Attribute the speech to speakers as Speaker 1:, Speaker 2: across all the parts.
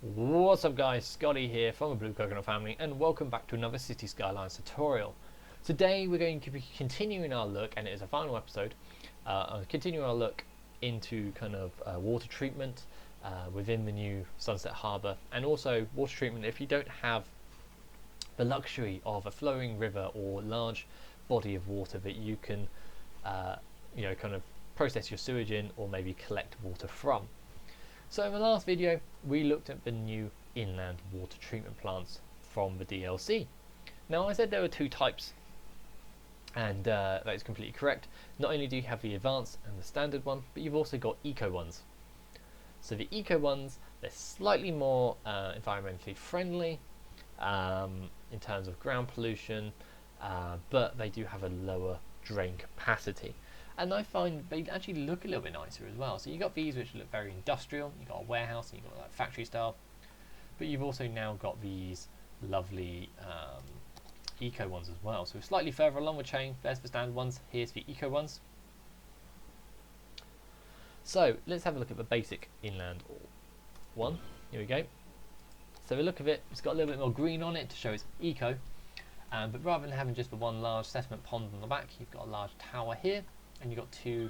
Speaker 1: What's up guys, Scotty here from the Blue Coconut family and welcome back to another City Skylines tutorial. Today we're going to be continuing our look, and it is a final episode, continuing our look into kind of water treatment within the new Sunset Harbour, and also water treatment if you don't have the luxury of a flowing river or large body of water that you can kind of process your sewage in or maybe collect water from. So in the last video we looked at the new inland water treatment plants from the DLC. Now I said there were two types, and that is completely correct. Not only do you have the advanced and the standard one, but you've also got eco ones. So the eco ones, they're slightly more environmentally friendly in terms of ground pollution, but they do have a lower drain capacity. And I find they actually look a little bit nicer as well. So you've got these which look very industrial, you've got a warehouse, and you've got like factory style, but you've also now got these lovely eco ones as well. So slightly further along the chain, there's the standard ones, here's the eco ones. So let's have a look at the basic inland one. Here we go. So the look of it, it's got a little bit more green on it to show it's eco, but rather than having just the one large settlement pond on the back, you've got a large tower here, and you've got two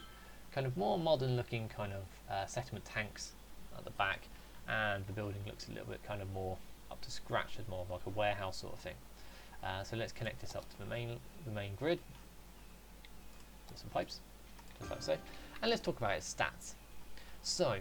Speaker 1: kind of more modern looking kind of settlement tanks at the back, and the building looks a little bit kind of more up to scratch, as more of like a warehouse sort of thing. So let's connect this up to the main grid with some pipes, just like so, and let's talk about its stats. So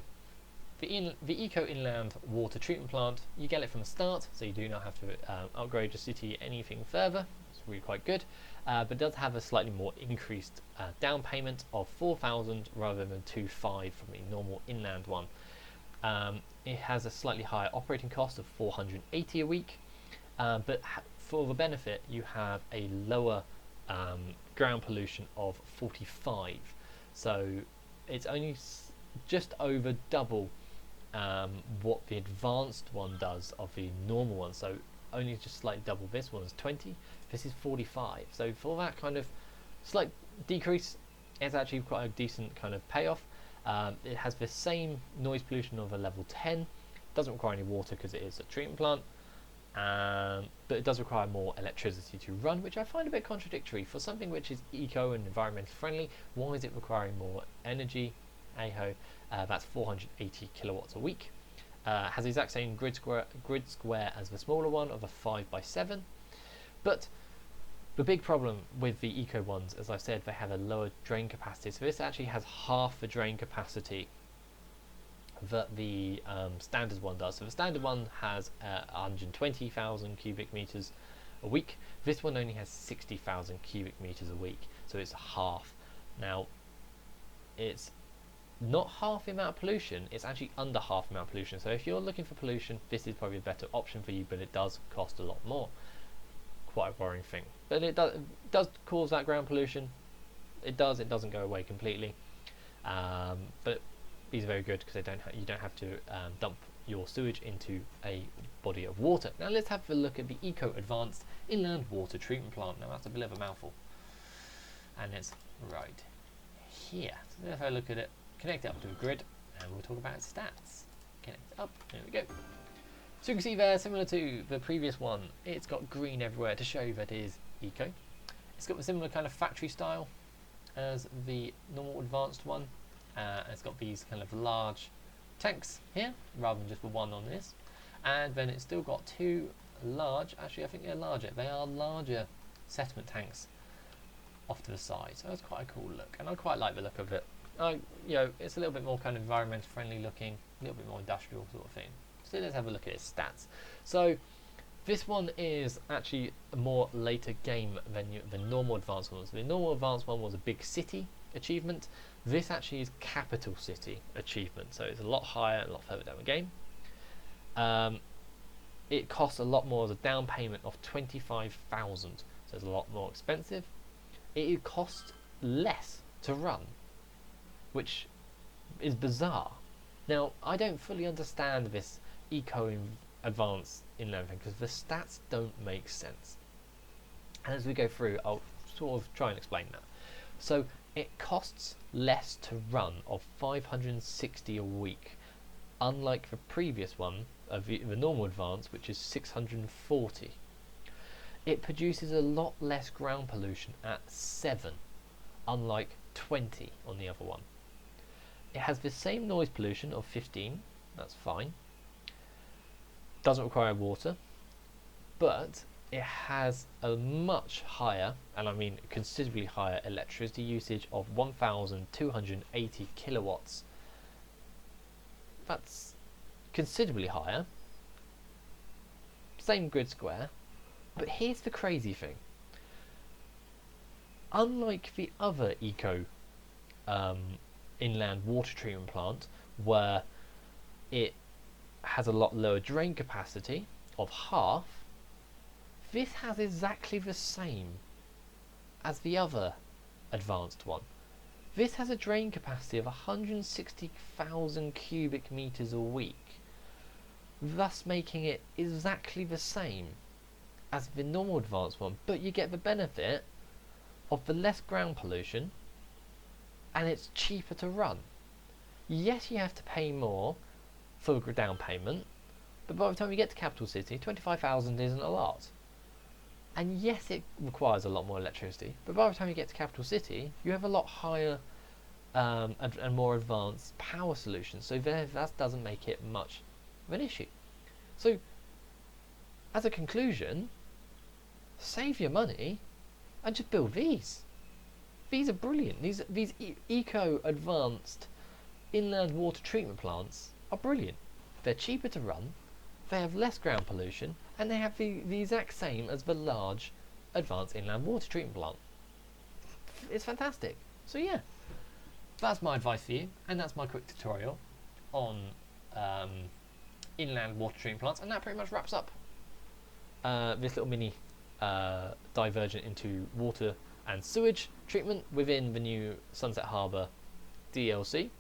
Speaker 1: the Eco Inland Water Treatment Plant, you get it from the start, so you do not have to upgrade your city anything further. It's really quite good, but it does have a slightly more increased down payment of 4,000 rather than 2,500 from the normal inland one. It has a slightly higher operating cost of 480 a week, but for the benefit you have a lower ground pollution of 45, so it's only just over double what the advanced one does of the normal one. So only just slightly double. This one is 20, this is 45. So for that kind of slight decrease, it's actually quite a decent kind of payoff. It has the same noise pollution of a level 10, doesn't require any water because it is a treatment plant, but it does require more electricity to run, which I find a bit contradictory. For something which is eco and environmentally friendly, why is it requiring more energy? Hey-ho, that's 480 kilowatts a week. Has the exact same grid square as the smaller one of a 5x7, but the big problem with the eco ones, as I said, they have a lower drain capacity. So this actually has half the drain capacity that the standard one does. So the standard one has 120,000 cubic meters a week. This one only has 60,000 cubic meters a week, so it's half. Now, it's not half the amount of pollution, it's actually under half the amount of pollution. So if you're looking for pollution, this is probably a better option for you, but it does cost a lot more. Quite a worrying thing, but it does cause that ground pollution. It doesn't go away completely, but these are very good because you don't have to dump your sewage into a body of water. Now let's have a look at the Eco Advanced Inland Water Treatment Plant. Now that's a bit of a mouthful, and it's right here. So let's have a look at it. Connect it up to a grid, and we'll talk about its stats. Connect it up. There we go. So you can see there, similar to the previous one, it's got green everywhere to show you that it is eco. It's got the similar kind of factory style as the normal advanced one. It's got these kind of large tanks here, rather than just the one on this. And then it's still got two large, actually I think they're larger, they are larger settlement tanks off to the side. So that's quite a cool look, and I quite like the look of it. It's a little bit more kind of environment friendly looking, a little bit more industrial sort of thing. So let's have a look at its stats. So this one is actually a more later game than the normal advanced one was. The normal advanced one was a big city achievement. This actually is capital city achievement, so it's a lot higher, a lot further down the game. It costs a lot more as a down payment of 25,000, so it's a lot more expensive. It costs less to run, which is bizarre. Now I don't fully understand this eco advanced inland thing because the stats don't make sense, and as we go through I'll sort of try and explain that. So it costs less to run of 560 a week, unlike the previous one the normal advanced, which is 640. It produces a lot less ground pollution at 7, unlike 20 on the other one. It has the same noise pollution of 15, that's fine. Doesn't require water, but it has a much higher, and I mean considerably higher, electricity usage of 1,280 kilowatts. That's considerably higher. Same grid square. But here's the crazy thing. Unlike the other eco inland water treatment plant, where it has a lot lower drain capacity of half, this has exactly the same as the other advanced one. This has a drain capacity of 160,000 cubic meters a week, thus making it exactly the same as the normal advanced one, but you get the benefit of the less ground pollution, and it's cheaper to run. Yes, you have to pay more for the down payment, but by the time you get to capital city, 25,000 isn't a lot. And yes, it requires a lot more electricity, but by the time you get to capital city, you have a lot higher and more advanced power solutions. So that doesn't make it much of an issue. So, as a conclusion, save your money and just build these. These are brilliant. These eco advanced inland water treatment plants are brilliant. They're cheaper to run, they have less ground pollution, and they have the exact same as the large advanced inland water treatment plant. It's fantastic. So yeah, that's my advice for you, and that's my quick tutorial on inland water treatment plants, and that pretty much wraps up this little mini divergent into water and sewage treatment within the new Sunset Harbour DLC.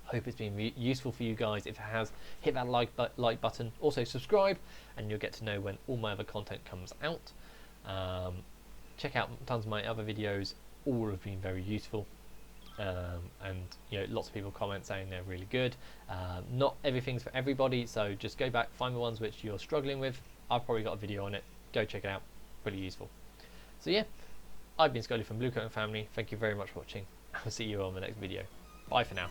Speaker 1: Hope it's been useful for you guys. If it has, hit that like button. Also subscribe, and you'll get to know when all my other content comes out. Check out tons of my other videos. All have been very useful, and you know, lots of people comment saying they're really good. Not everything's for everybody, so just go back, find the ones which you're struggling with. I've probably got a video on it. Go check it out. Pretty useful. So yeah, I've been Scully from Blue Coat and Family. Thank you very much for watching. I'll see you on the next video. Bye for now.